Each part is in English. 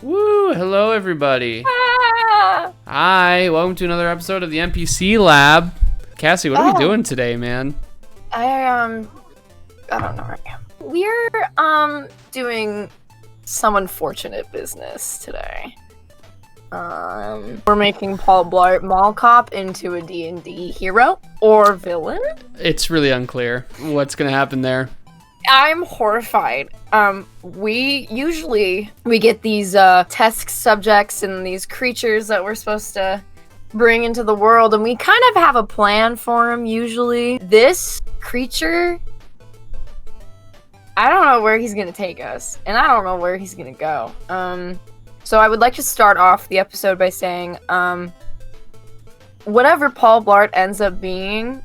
Woo! Hello, everybody. Ah! Hi, welcome to another episode of the NPC Lab. Cassie, what are we doing today, man? I don't know right now. We're doing some unfortunate business today. We're making Paul Blart Mall Cop into a DnD hero or villain. It's really unclear what's gonna happen there. I'm horrified. We get these test subjects and these creatures that we're supposed to bring into the world, and we kind of have a plan for them usually. This creature, I don't know where he's gonna take us, and I don't know where he's gonna go. So I would like to start off the episode by saying, whatever Paul Blart ends up being,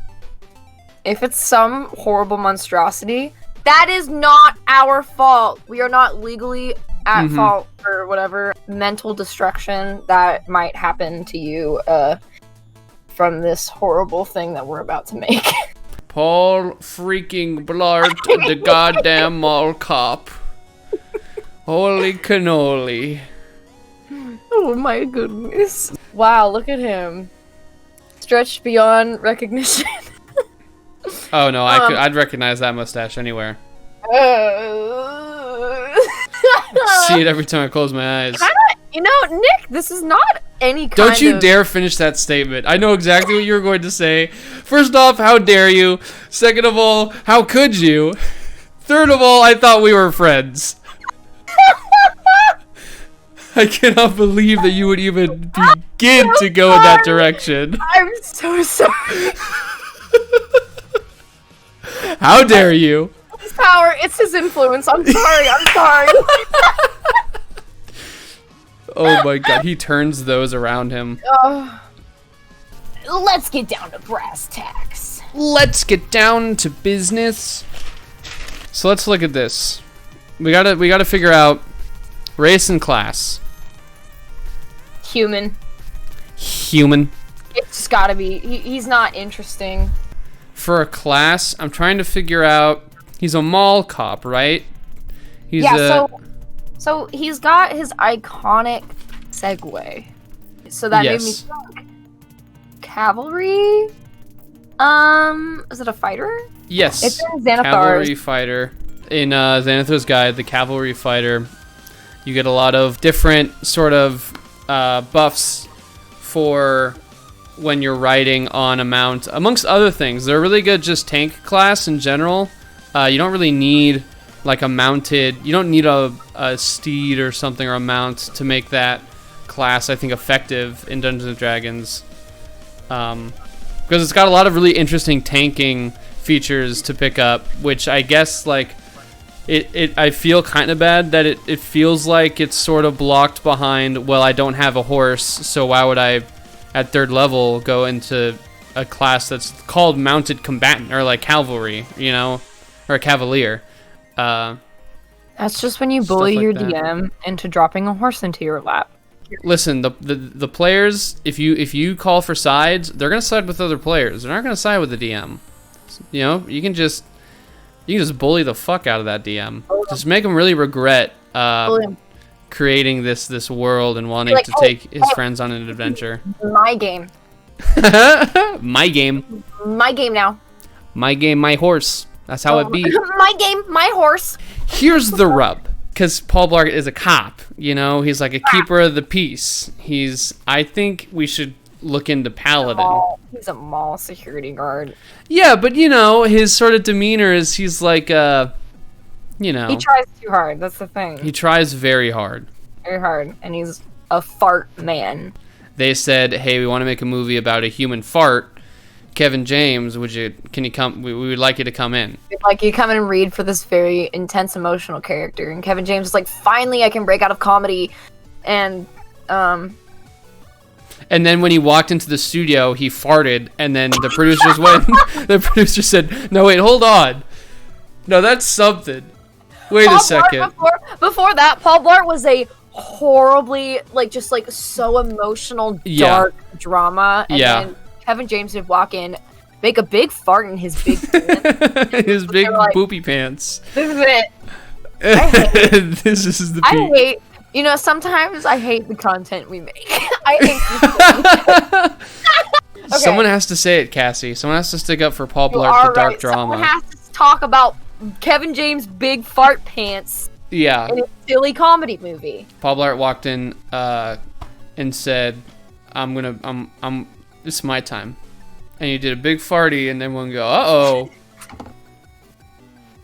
if it's some horrible monstrosity, that is not our fault. We are not legally at fault for whatever mental destruction that might happen to you from this horrible thing that we're about to make. Paul freaking Blart, the goddamn mall cop. Holy cannoli. Oh my goodness. Wow, look at him. Stretched beyond recognition. Oh no, I'd recognize that mustache anywhere. See it every time I close my eyes. Nick, this is not any kind of... Don't you dare finish that statement. I know exactly what you were going to say. First off, how dare you? Second of all, how could you? Third of all, I thought we were friends. I cannot believe that you would even begin to go in that direction. I'm so sorry. How dare you? His power, it's his influence. I'm sorry. Oh my god, he turns those around him. Let's get down to brass tacks. Let's get down to business. So let's look at this. We gotta figure out race and class. Human. It's just gotta be. He's not interesting. For a class, I'm trying to figure out. He's a mall cop, right? So he's got his iconic segue. So that made me think. Cavalry? Is it a fighter? Yes. It's in Xanathar's. Cavalry fighter. In Xanathar's Guide, the cavalry fighter, you get a lot of different sort of buffs for when you're riding on a mount, amongst other things. They're really good just tank class in general. You don't really need like a mounted, you don't need a steed or something or a mount to make that class, I think, effective in Dungeons and Dragons. Because it's got a lot of really interesting tanking features to pick up, which I guess like I feel kind of bad that it feels like it's sort of blocked behind, well, I don't have a horse, so why would I at 3rd level go into a class that's called mounted combatant or like cavalry, you know, or a cavalier. That's just when you bully your DM into dropping a horse into your lap. Listen, the players, if you call for sides, they're gonna side with other players. They're not gonna side with the DM. You know, you can just bully the fuck out of that DM. Just make them really regret creating this world and wanting to take his friends on an adventure. My game. My game. My game now. My game, my horse. That's how it be. My game, my horse. Here's the rub. Because Paul Blart is a cop, you know? He's like a keeper of the peace. I think we should look into Paladin. He's a mall security guard. Yeah, but, you know, his sort of demeanor is he's like, you know. He tries too hard, that's the thing. He tries very hard. Very hard, and he's a fart man. They said, hey, we want to make a movie about a human fart. Kevin James, can you come? We would like you to come in. We'd like you to come in and read for this very intense, emotional character. And Kevin James is like, finally, I can break out of comedy. And then when he walked into the studio, he farted, and then the producers went. The producer said, "No, wait, hold on. No, that's something. Wait a second." Before that, Paul Blart was a horribly, just so emotional, dark drama. And then Kevin James would walk in, make a big fart in his big pants. His big boopy pants. This is it. This is the peak. I hate You know, sometimes I hate the content we make. I hate this. Okay. Someone has to say it, Cassie. Someone has to stick up for Paul You Blart, are the dark right. drama. Someone has to talk about Kevin James' big fart pants Yeah. in a silly comedy movie. Paul Blart walked in and said, it's my time. And he did a big farty, and everyone go,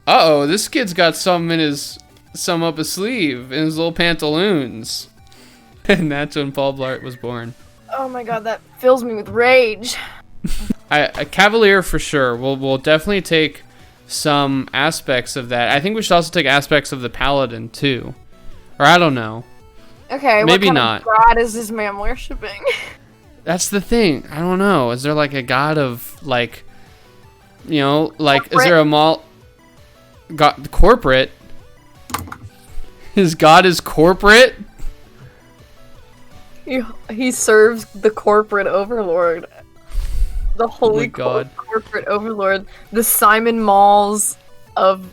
uh-oh, this kid's got some up his sleeve, in his little pantaloons. And that's when Paul Blart was born. Oh my god, that fills me with rage. A Cavalier for sure. We'll definitely take some aspects of that. I think we should also take aspects of the Paladin, too. Or I don't know. Okay, Maybe what kind not. of god is this man worshipping? That's the thing. I don't know. Is there like a god of like, you know, like corporate? Is there a mall? God corporate? His god is corporate. He serves the corporate overlord, the holy God. corporate overlord, the Simon Malls of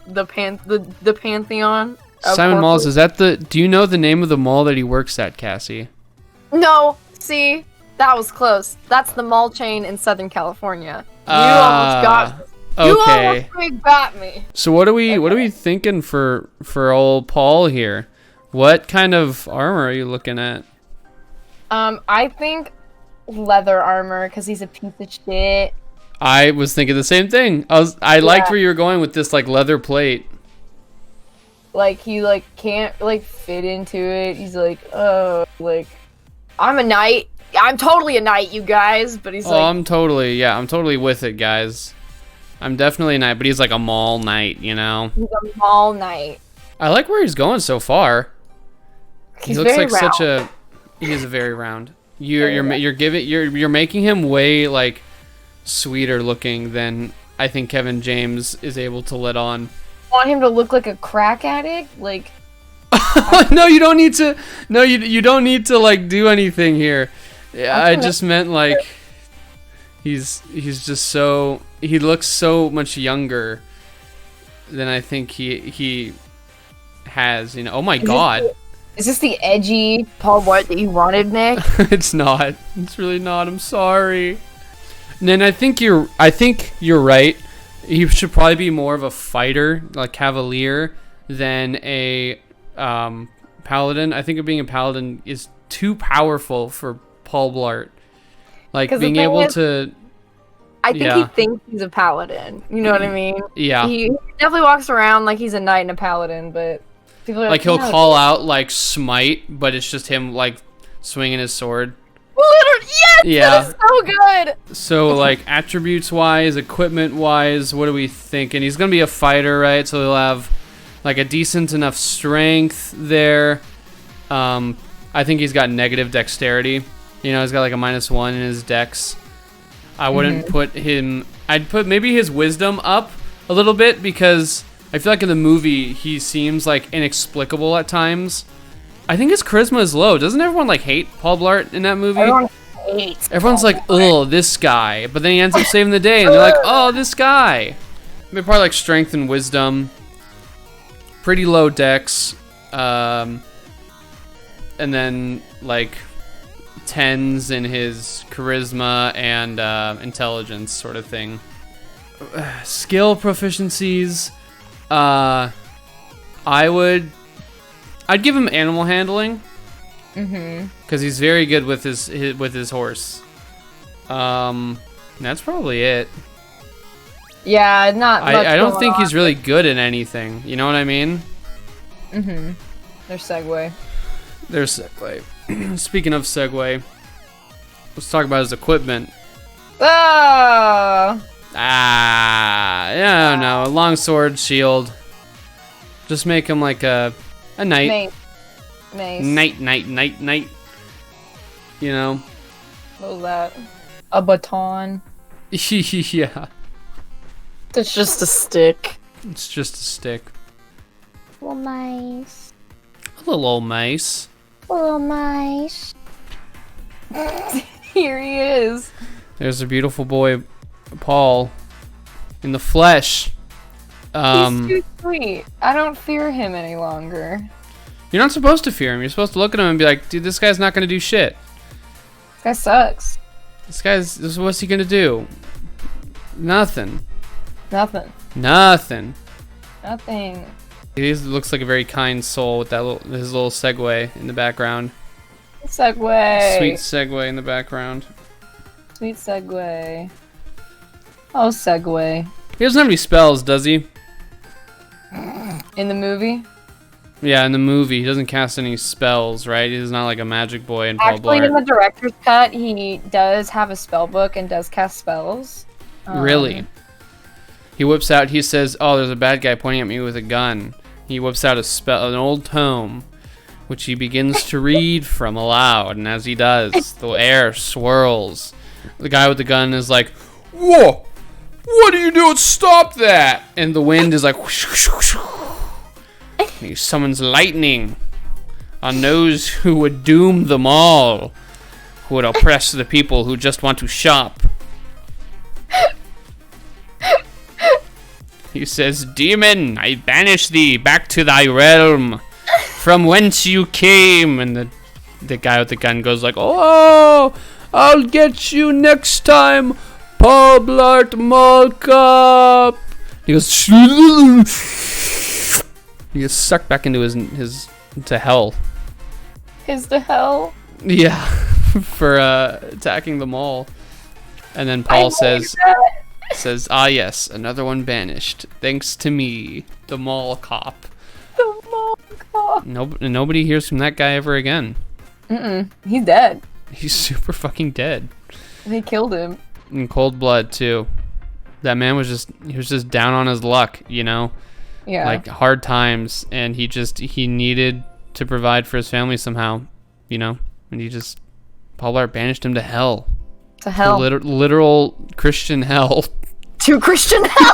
the pantheon. of Simon Malls, corporate- is that the? Do you know the name of the mall that he works at, Cassie? No, see, that was close. That's the mall chain in Southern California. You almost got me. You Okay. almost got me. So what are we thinking for old Paul here? What kind of armor are you looking at? I think leather armor because he's a piece of shit. I was thinking the same thing. I liked where you were going with this like leather plate. Like he like can't like fit into it. He's like, oh, like I'm a knight. I'm totally a knight, you guys. But he's like, I'm totally with it, guys. I'm definitely a knight, but he's like a mall knight, you know. he's a mall knight. I like where he's going so far. He's he looks very like round. such a. He is a very round. You're making him way like sweeter looking than I think Kevin James is able to let on. Want him to look like a crack addict, like. No, you don't need to. No, you don't need to like do anything here. Yeah, I just meant like he's just so he looks so much younger than I think he has. You know. Oh my God. Is this the edgy Paul Blart that you wanted, Nick? It's not. It's really not. I'm sorry. And then I think you're right. He should probably be more of a fighter, like Cavalier, than a paladin. I think being a paladin is too powerful for Paul Blart. Like being able to. I think he thinks he's a paladin. You know what I mean? Yeah. He definitely walks around like he's a knight and a paladin, but people are Like he'll "No, call out like smite, but it's just him like swinging his sword. literally, yes, Yeah. that is so good. So like attributes wise, equipment wise, what are we thinking? He's gonna be a fighter, right? So he'll have like a decent enough strength there. I think he's got negative dexterity. You know, he's got like a -1 in his dex. I wouldn't put him. I'd put maybe his wisdom up a little bit because I feel like in the movie he seems like inexplicable at times. I think his charisma is low. Doesn't everyone like hate Paul Blart in that movie? Everyone's like, oh, this guy. But then he ends up saving the day and they're like, oh, this guy. Maybe probably like strength and wisdom. Pretty low dex. And then like 10s in his charisma and intelligence sort of thing. Skill proficiencies. I'd give him animal handling. Because he's very good with his horse. That's probably it. Yeah, not much I don't going think on. he's really good at anything. You know what I mean? There's segue. There's segue. Speaking of segue, let's talk about his equipment. Oh! Yeah, no, a long sword, shield. Just make him like a knight. Mace. Knight. You know? What was that? A baton. Yeah. It's just a stick. It's just a stick. Little mice. A little old mice. Little mice. Here he is. There's a beautiful boy, Paul, in the flesh. He's too sweet. I don't fear him any longer. You're not supposed to fear him. You're supposed to look at him and be like, dude, this guy's not going to do shit. This guy sucks. What's he going to do? Nothing. Nothing. He looks like a very kind soul with his little Segway in the background. Segway. Sweet Segway in the background. Sweet Segway. Oh, Segway. He doesn't have any spells, does he? In the movie? Yeah, in the movie, he doesn't cast any spells, right? He's not like a magic boy in Paul Actually, Blart. in the director's cut, he does have a spell book and does cast spells. Really? He whips out, he says, oh, there's a bad guy pointing at me with a gun. He whips out an old tome, which he begins to read from aloud. And as he does, the air swirls. The guy with the gun is like, whoa, what are you doing? Stop that. And the wind is like, whoosh, whoosh, whoosh. He summons lightning on those who would doom them all, who would oppress the people who just want to shop. He says, demon, I banish thee back to thy realm, from whence you came. And the guy with the gun goes like, oh, I'll get you next time, Paul Blart Mall Cop. He goes, he gets sucked back into into hell. To hell? Yeah, for attacking the mall. And then Paul says, ah yes, another one banished, thanks to me, the mall cop. The mall cop. Nobody hears from that guy ever again. He's dead. He's super fucking dead. They killed him. In cold blood too. That man was just down on his luck, you know? Yeah. Like hard times, and he needed to provide for his family somehow, you know? And Paul Blart banished him to hell. To hell. Literal Christian hell. To Christian hell.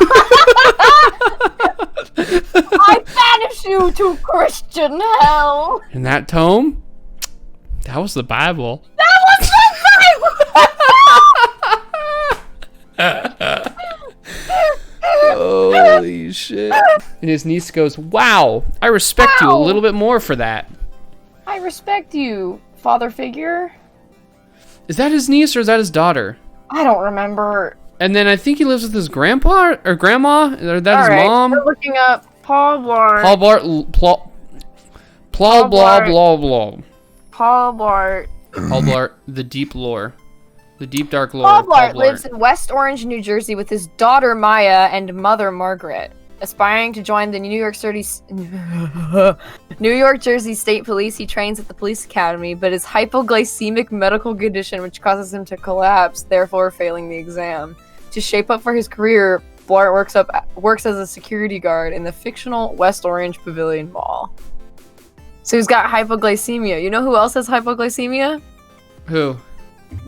I banish you to Christian hell. And that tome? That was the Bible. That was the Bible. Holy shit. And his niece goes, wow, I respect you a little bit more for that. I respect you, father figure. Is that his niece or is that his daughter? I don't remember. And then I think he lives with his grandpa or grandma, or that his mom. We're looking up Paul Blart. Paul Blart, blah, blah, blah, blah. Paul Blart. Paul Blart, the deep lore. The deep dark lore. Paul Blart lives in West Orange, New Jersey with his daughter Maya and mother Margaret. Aspiring to join the New York Jersey State Police, he trains at the police academy, but his hypoglycemic medical condition which causes him to collapse, therefore failing the exam. To shape up for his career, Blart works as a security guard in the fictional West Orange Pavilion Mall. So he's got hypoglycemia. You know who else has hypoglycemia? Who?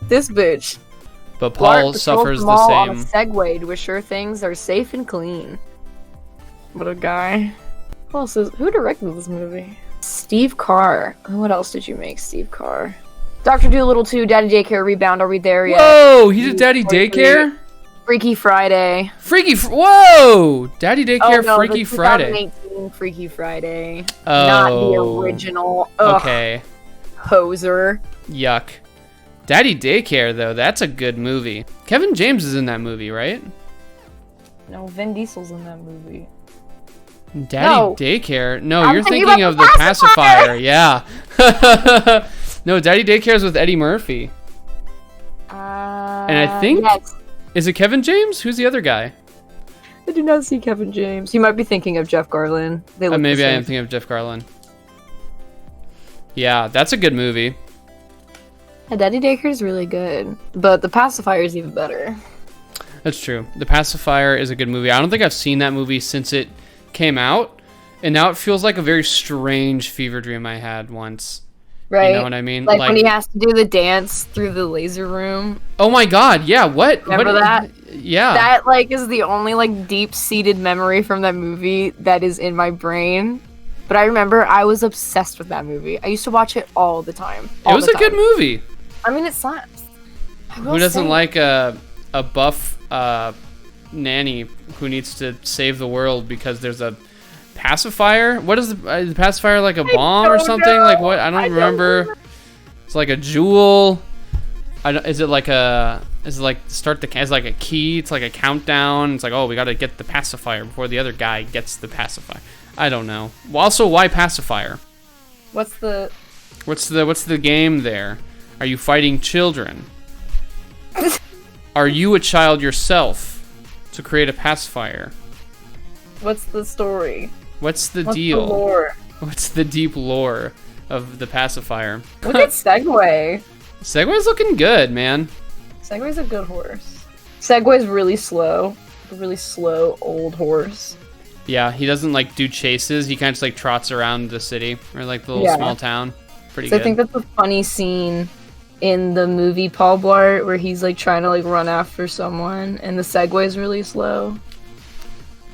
This bitch. But Paul suffers the same. On a Segway to assure things are safe and clean. What a guy. Who directed this movie? Steve Carr. What else did you make, Steve Carr? Dr. Dolittle 2, Daddy Daycare, Rebound. Are we there yet? Whoa, he did Daddy Daycare? Freaky Friday. Whoa! Daddy Daycare, Freaky the Friday. 2018 Freaky Friday. Oh. Not the original. Ugh, okay. Poser. Yuck. Daddy Daycare, though, that's a good movie. Kevin James is in that movie, right? No, Vin Diesel's in that movie. Daddy Daycare? No, I'm you're thinking of the pacifier. Yeah. No, Daddy Daycare's with Eddie Murphy. And I think... Yes. Is it Kevin James? Who's the other guy? I do not see Kevin James. You might be thinking of Jeff Garlin. They look Maybe the I same. am thinking of Jeff Garlin. Yeah, that's a good movie. Yeah, Daddy Daycare is really good, but The Pacifier is even better. That's true. The Pacifier is a good movie. I don't think I've seen that movie since it came out, and now it feels like a very strange fever dream I had once. Right? You know what I mean? Like when he has to do the dance through the laser room. Oh my god, yeah, what? Remember that? Yeah. That, is the only, deep-seated memory from that movie that is in my brain. But I remember I was obsessed with that movie. I used to watch it all the time. It was a good movie. I mean, it slaps. Who doesn't like a buff nanny who needs to save the world because there's a pacifier? What is the pacifier, like a bomb or something? Know. Like what? I don't remember. It's like a jewel. Is it like start the? It's like a key. It's like a countdown. It's like, oh, we got to get the pacifier before the other guy gets the pacifier. I don't know. Well, also, why pacifier? What's the game there? Are you fighting children? Are you a child yourself to create a pacifier? What's the story? What's the deal? The lore? What's the deep lore of the pacifier? Look at Segway. Segway's looking good, man. Segway's a good horse. Segway's really slow. A really slow old horse. Yeah, he doesn't like do chases. He kind of just like trots around the city or like the little small town. Pretty good. I think that's a funny scene in the movie Paul Blart where he's like trying to like run after someone and the Segway's really slow.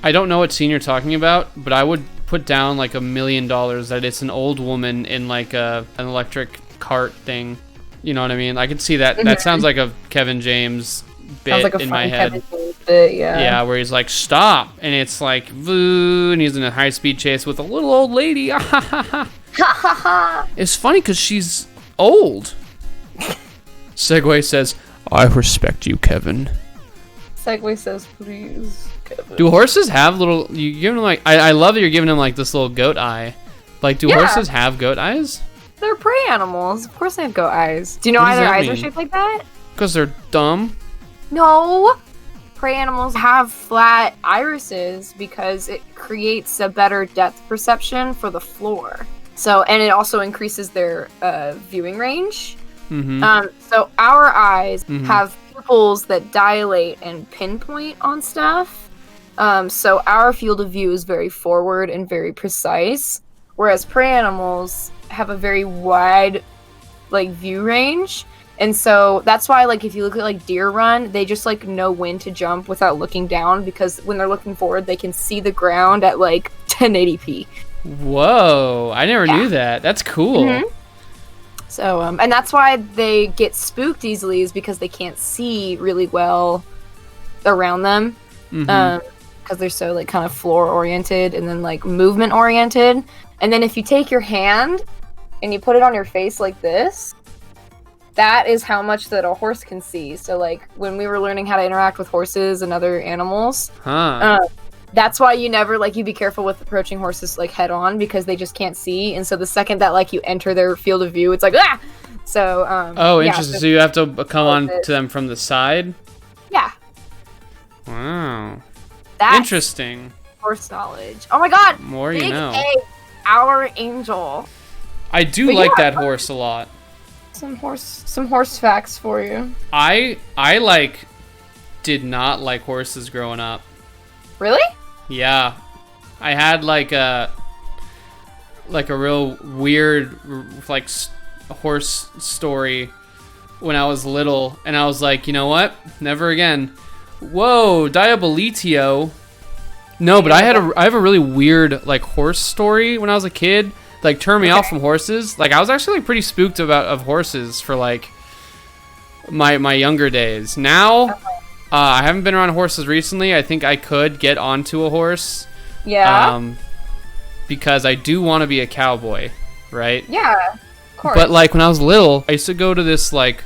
I don't know what scene you're talking about, but I would put down like $1 million that it's an old woman in like an electric cart thing. You know what I mean? I could see that. That sounds like a Kevin James bit like a in my head. Kevin James bit, yeah. Yeah, where he's like, stop, and it's like, and he's in a high-speed chase with a little old lady. It's funny because she's old. Segway says, I respect you, Kevin. Segway says, please, Kevin. Do horses have little... You give them like... I love that you're giving them like this little goat eye. Like, do horses have goat eyes? They're prey animals. Of course they have goat eyes. Do you know why their eyes are shaped like that? Because they're dumb? No. Prey animals have flat irises because it creates a better depth perception for the floor. So, and it also increases their viewing range. Mm-hmm. So our eyes have pupils that dilate and pinpoint on stuff. So our field of view is very forward and very precise, whereas prey animals have a very wide, like, view range. And so that's why, like, if you look at like deer run, they just like know when to jump without looking down, because when they're looking forward, they can see the ground at like 1080p. Whoa, I never knew that. That's cool. Mm-hmm. So, and that's why they get spooked easily, is because they can't see really well around them. Because they're so like kind of floor oriented and then like movement oriented. And then if you take your hand and you put it on your face like this, that is how much that a horse can see. So like when we were learning how to interact with horses and other animals, that's why you never, like, you be careful with approaching horses like head on, because they just can't see. And so the second that like you enter their field of view, it's like, ah! So, interesting. So you have to come on to them from the side? Yeah. Wow. That's interesting. Horse knowledge. Oh my god! More Big you know. A, our angel. I do like that horse a lot. Some horse facts for you. I like did not like horses growing up. Really? Yeah. I had like a real weird like horse story when I was little, and I was like, you know what? Never again. Whoa, Diabolitio. No, but I have a really weird like horse story when I was a kid. Like turned me off from horses. Like I was actually like, pretty spooked of horses for like my younger days. Now I haven't been around horses recently. I think I could get onto a horse. Yeah. Because I do want to be a cowboy, right? Yeah. Of course. But like when I was little, I used to go to this like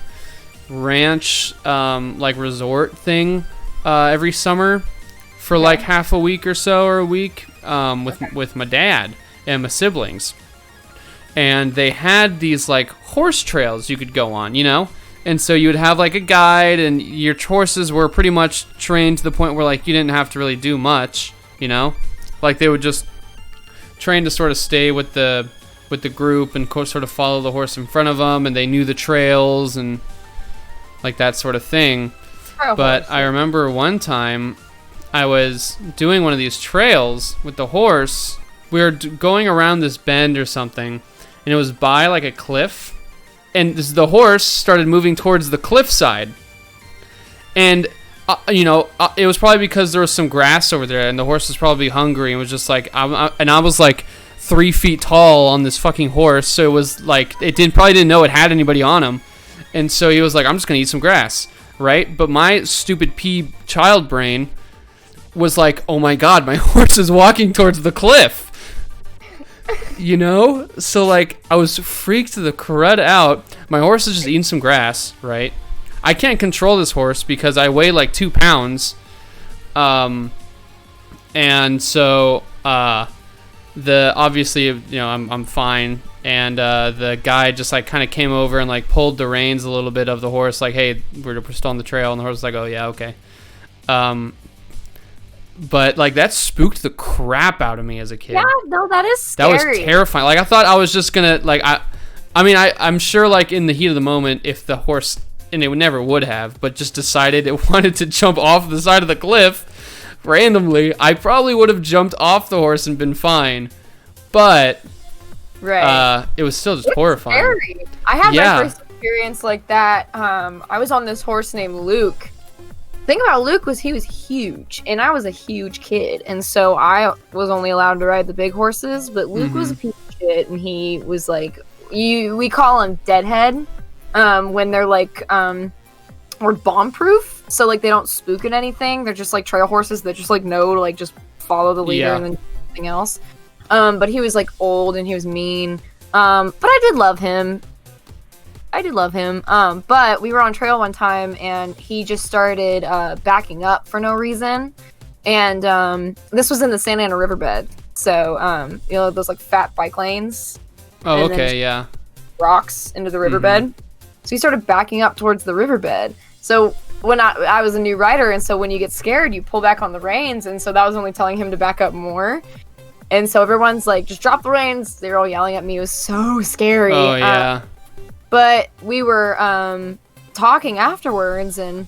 ranch like resort thing every summer for like half a week or so, or a week with my dad and my siblings. And they had these like horse trails you could go on, you know? And so you would have like a guide, and your horses were pretty much trained to the point where like you didn't have to really do much, you know? Like they would just train to sort of stay with the group and sort of follow the horse in front of them, and they knew the trails and like that sort of thing. But I remember one time I was doing one of these trails with the horse. We were going around this bend or something, and it was by like a cliff, and the horse started moving towards the cliff side. And it was probably because there was some grass over there, and the horse was probably hungry and was just like, I was like 3 feet tall on this fucking horse, so it was like probably didn't know it had anybody on him, and so he was like, I'm just gonna eat some grass, right? But my stupid child brain was like, oh my god, my horse is walking towards the cliff. You know? So, like, I was freaked the crud out. My horse is just eating some grass, right? I can't control this horse because I weigh like 2 pounds. And so, obviously, you know, I'm fine. And the guy just like kind of came over and like pulled the reins a little bit of the horse, like, hey, we're still on the trail. And the horse was like, oh yeah, okay. But like that spooked the crap out of me as a kid. Yeah, no, that is scary. That was terrifying. Like I thought I was just gonna like I'm sure like in the heat of the moment, if the horse, and it never would have, but just decided it wanted to jump off the side of the cliff randomly, I probably would have jumped off the horse and been fine. But it was still just horrifying. Scary. I had my first experience like that. I was on this horse named Luke. The thing about Luke was he was huge, and I was a huge kid, and so I was only allowed to ride the big horses, but Luke was a piece of shit, and he was like, we call him deadhead, when they're like, or bomb-proof, so like they don't spook at anything, they're just like trail horses that just like know to like just follow the leader and then do something else. But he was like old, and he was mean, but I did love him. But we were on trail one time, and he just started backing up for no reason. And this was in the Santa Ana riverbed. So, you know, those like fat bike lanes. Oh, okay, yeah. Rocks into the riverbed. So he started backing up towards the riverbed. So when I was a new rider, and so when you get scared, you pull back on the reins. And so that was only telling him to back up more. And so everyone's like, just drop the reins. They're all yelling at me. It was so scary. Oh, yeah. But we were talking afterwards, and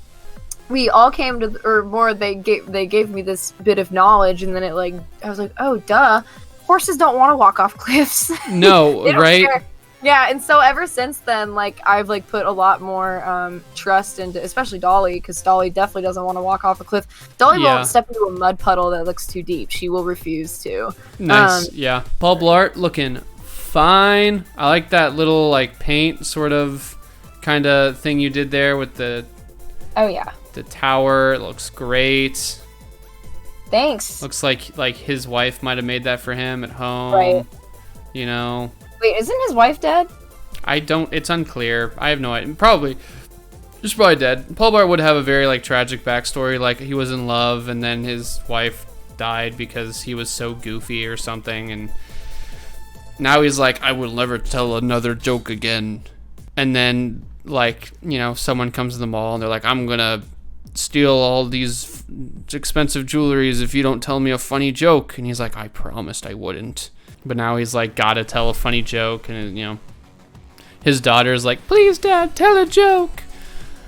we all came to, or more, they gave me this bit of knowledge, and then it like, I was like, oh, duh, horses don't want to walk off cliffs. No, right? Care. Yeah, and so ever since then, like, I've like put a lot more trust into, especially Dolly, because Dolly definitely doesn't want to walk off a cliff. Dolly won't step into a mud puddle that looks too deep. She will refuse to. Nice, yeah. Paul Blart looking fine. I like that little like paint sort of kind of thing you did there with the the tower. It looks great. Thanks. Looks like his wife might have made that for him at home. Right. You know. Wait, isn't his wife dead? It's unclear. I have no idea. Probably. She's probably dead. Paul Blart would have a very like tragic backstory, like he was in love and then his wife died because he was so goofy or something, and now he's like, I will never tell another joke again. And then, like, you know, someone comes to the mall and they're like, I'm gonna steal all these expensive jewelries if you don't tell me a funny joke. And he's like, I promised I wouldn't. But now he's like, gotta tell a funny joke. And, you know, his daughter's like, please, Dad, tell a joke.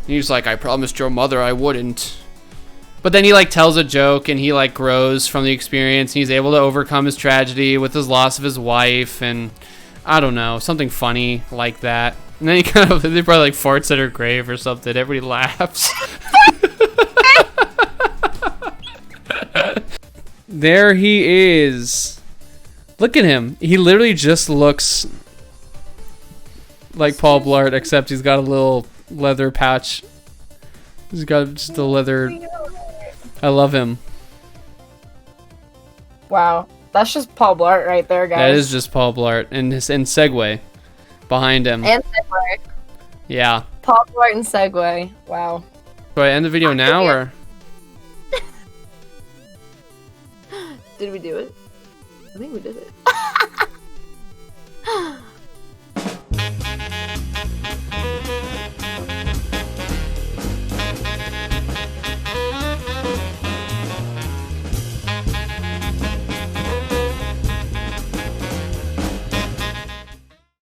And he's like, I promised your mother I wouldn't. But then he like tells a joke, and he like grows from the experience, and he's able to overcome his tragedy with his loss of his wife, and I don't know, something funny like that. And then he they probably like farts at her grave or something. Everybody laughs. There he is. Look at him. He literally just looks like Paul Blart, except he's got a little leather patch. He's got just a leather. I love him. Wow, that's just Paul Blart right there, guys. That is just Paul Blart, and Segway behind him. And Segway. Yeah. Paul Blart and Segway. Wow. Do I end the video now, or? Did we do it? I think we did it.